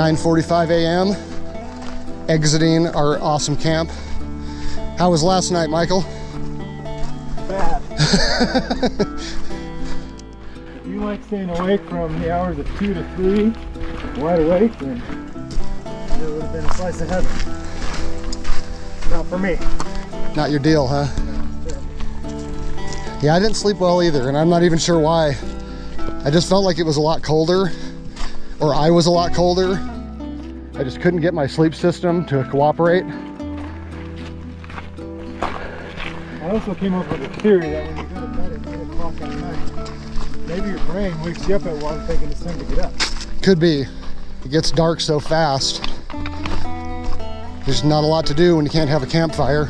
9:45 a.m. exiting our awesome camp. How was last night, Michael? Bad. If you like staying awake from the hours of 2 to 3, wide awake, then it would have been a slice of heaven. Not for me. Not your deal, huh? No, terrible. Yeah, I didn't sleep well either, and I'm not even sure why. I just felt like it was a lot colder, or I was a lot colder. I just couldn't get my sleep system to cooperate. I also came up with a theory that when you go to bed at 8 o'clock at night, maybe your brain wakes you up at 1 thinking it's time to get up. Could be. It gets dark so fast. There's not a lot to do when you can't have a campfire.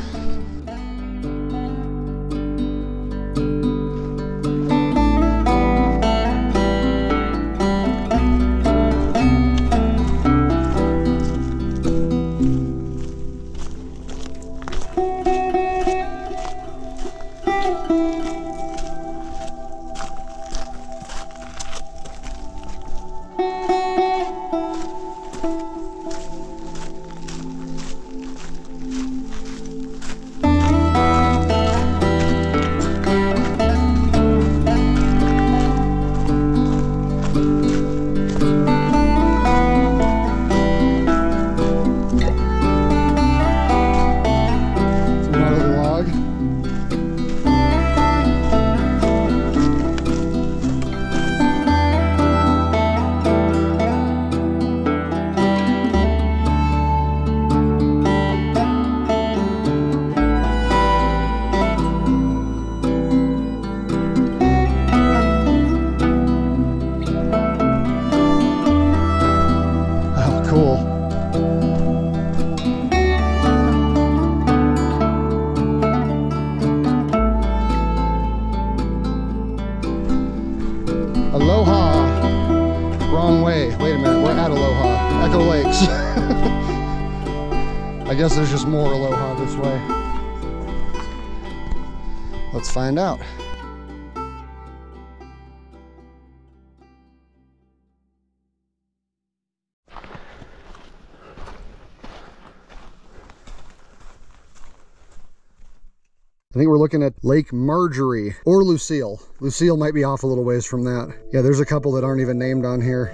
Aloha. Wrong way. Wait a minute, we're at Aloha. Echo Lakes. I guess there's just more Aloha this way. Let's find out. I think we're looking at Lake Marjorie or Lucille. Lucille might be off a little ways from that. Yeah, there's a couple that aren't even named on here.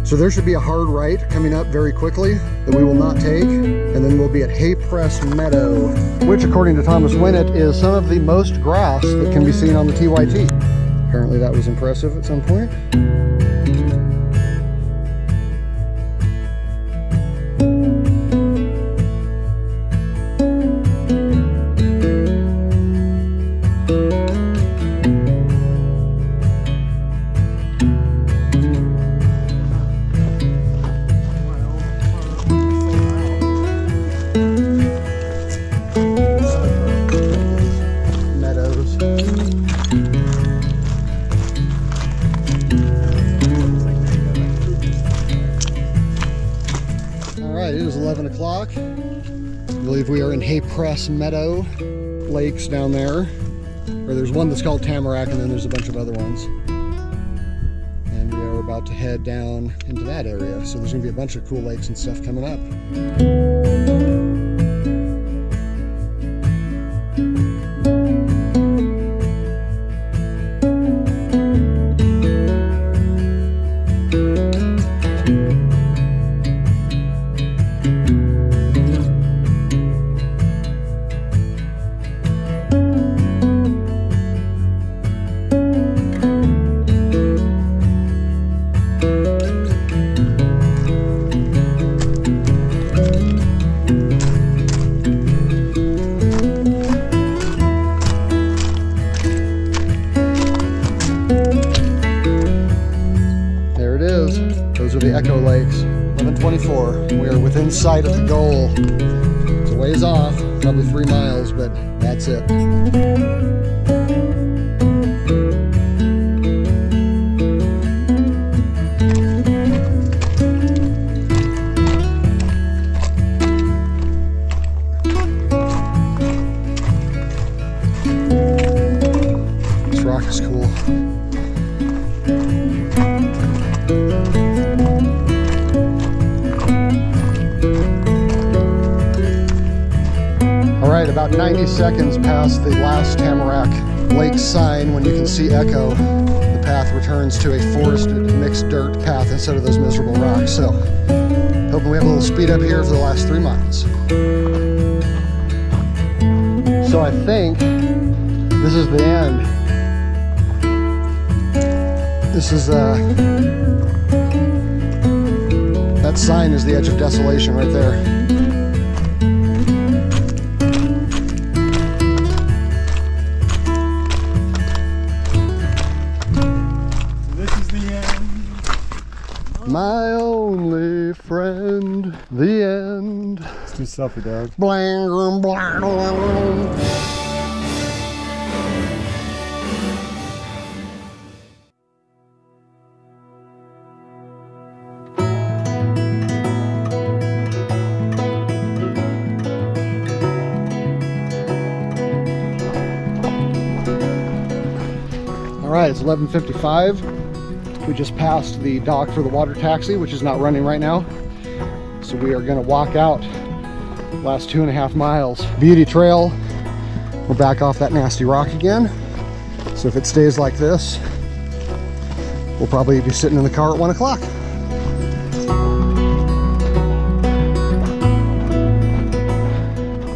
So there should be a hard right coming up very quickly that we will not take. And then we'll be at Hay Press Meadow, which according to Thomas Winnett is some of the most grass that can be seen on the TYT. Apparently that was impressive at some point. It is 11 o'clock. I believe we are in Hay Press Meadow lakes down there. Or there's one that's called Tamarack, and then there's a bunch of other ones. And we are about to head down into that area. So there's gonna be a bunch of cool lakes and stuff coming up. Those are the Echo Lakes, 11:24. We are within sight of the goal. It's a ways off, probably 3 miles, but that's it. This rock is cool. right, about 90 seconds past the last Tamarack Lake sign, when you can see Echo, the path returns to a forested mixed dirt path instead of those miserable rocks. So hoping we have a little speed up here for the last 3 miles. So I think this is the end. This is that sign is the edge of desolation right there. My only friend, the end. It's too selfie, dog. Blang, blang, blang. All right, it's 11:55. We just passed the dock for the water taxi, which is not running right now. So we are gonna walk out the last 2.5 miles. Beauty trail. We're back off that nasty rock again. So if it stays like this, we'll probably be sitting in the car at 1 o'clock.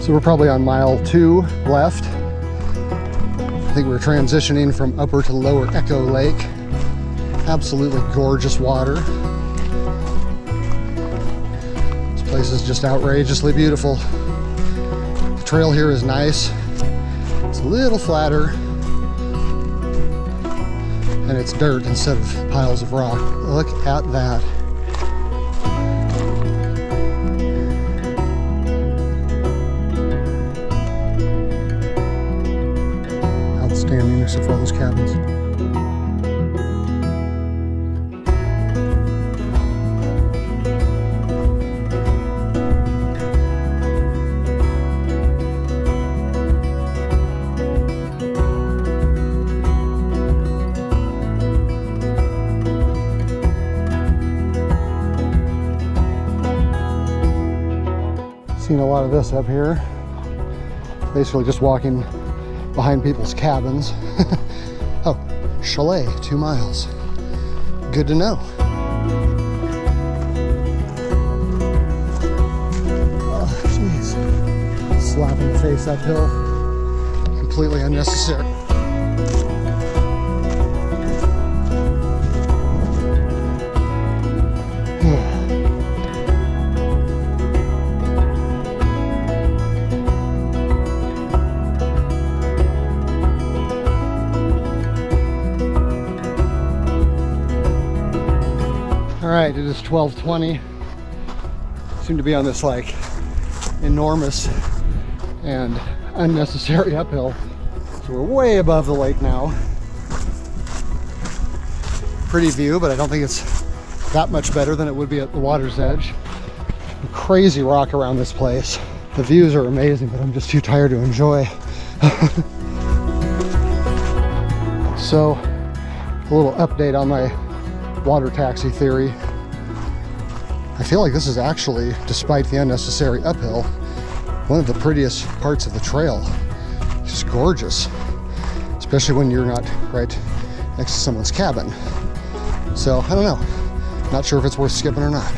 So we're probably on mile 2 left. I think we're transitioning from Upper to Lower Echo Lake. Absolutely gorgeous water. This place is just outrageously beautiful. The trail here is nice. It's a little flatter. And it's dirt instead of piles of rock. Look at that. Outstanding, except for all those cabins. Seen a lot of this up here. Basically just walking behind people's cabins. Oh, chalet, 2 miles. Good to know. Oh, jeez. Slapping the face uphill. Completely unnecessary. All right, it is 12:20. Seem to be on this like enormous and unnecessary uphill. So we're way above the lake now. Pretty view, but I don't think it's that much better than it would be at the water's edge. Crazy rock around this place. The views are amazing, but I'm just too tired to enjoy. So, a little update on my water taxi theory. I feel like this is actually, despite the unnecessary uphill, one of the prettiest parts of the trail. It's just gorgeous, especially when you're not right next to someone's cabin. So I don't know, not sure if it's worth skipping or not.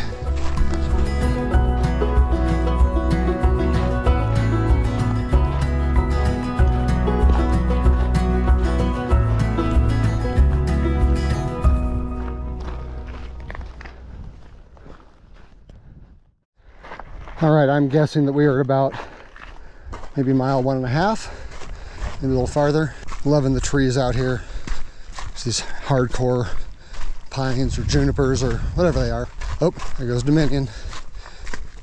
All right, I'm guessing that we are about maybe mile 1.5, maybe a little farther. Loving the trees out here. It's these hardcore pines or junipers or whatever they are. Oh, there goes Dominion.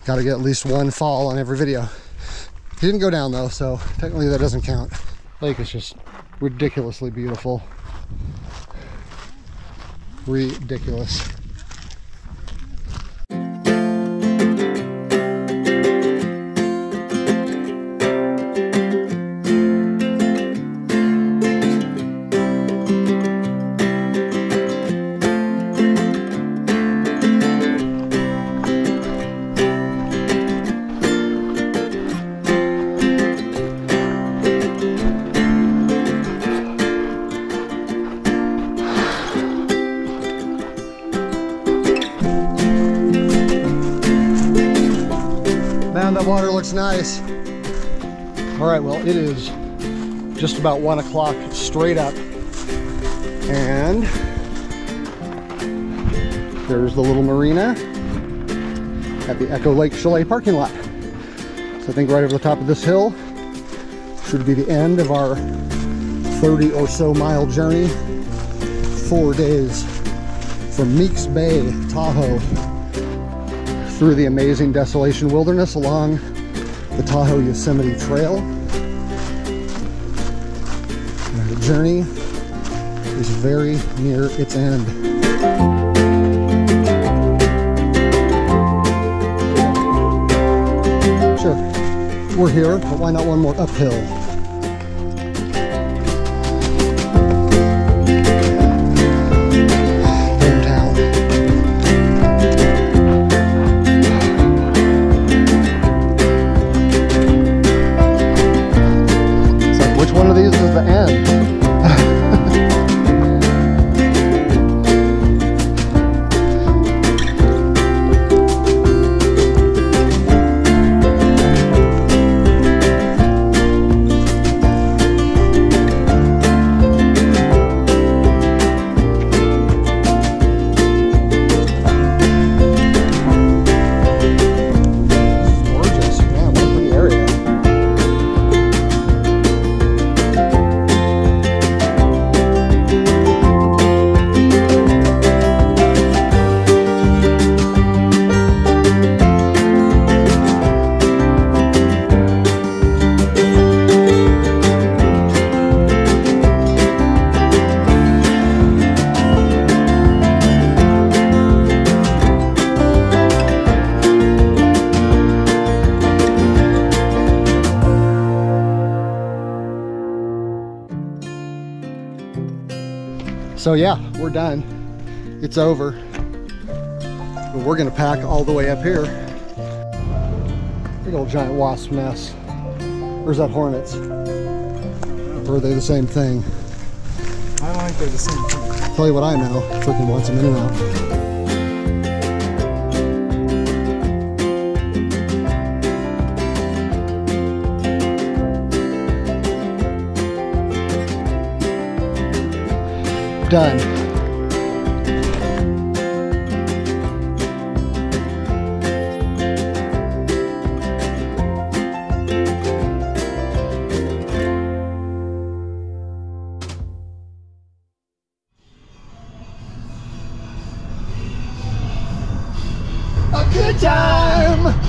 Got to get at least one fall on every video. He didn't go down though, so technically that doesn't count. Lake is just ridiculously beautiful. Ridiculous. Man, that water looks nice. All right, well, it is just about 1 o'clock straight up. And there's the little marina at the Echo Lake Chalet parking lot. So I think right over the top of this hill should be the end of our 30 or so mile journey. 4 days from Meeks Bay, Tahoe, through the amazing Desolation Wilderness along the Tahoe-Yosemite Trail. And the journey is very near its end. Sure, we're here, but why not one more uphill? One of these is the end. So yeah, we're done. It's over. But we're gonna pack all the way up here. Big old giant wasp nest. Or is that hornets? Or are they the same thing? I don't think they're the same thing. Tell you what I know, freaking wants them in and out. Done. A good time.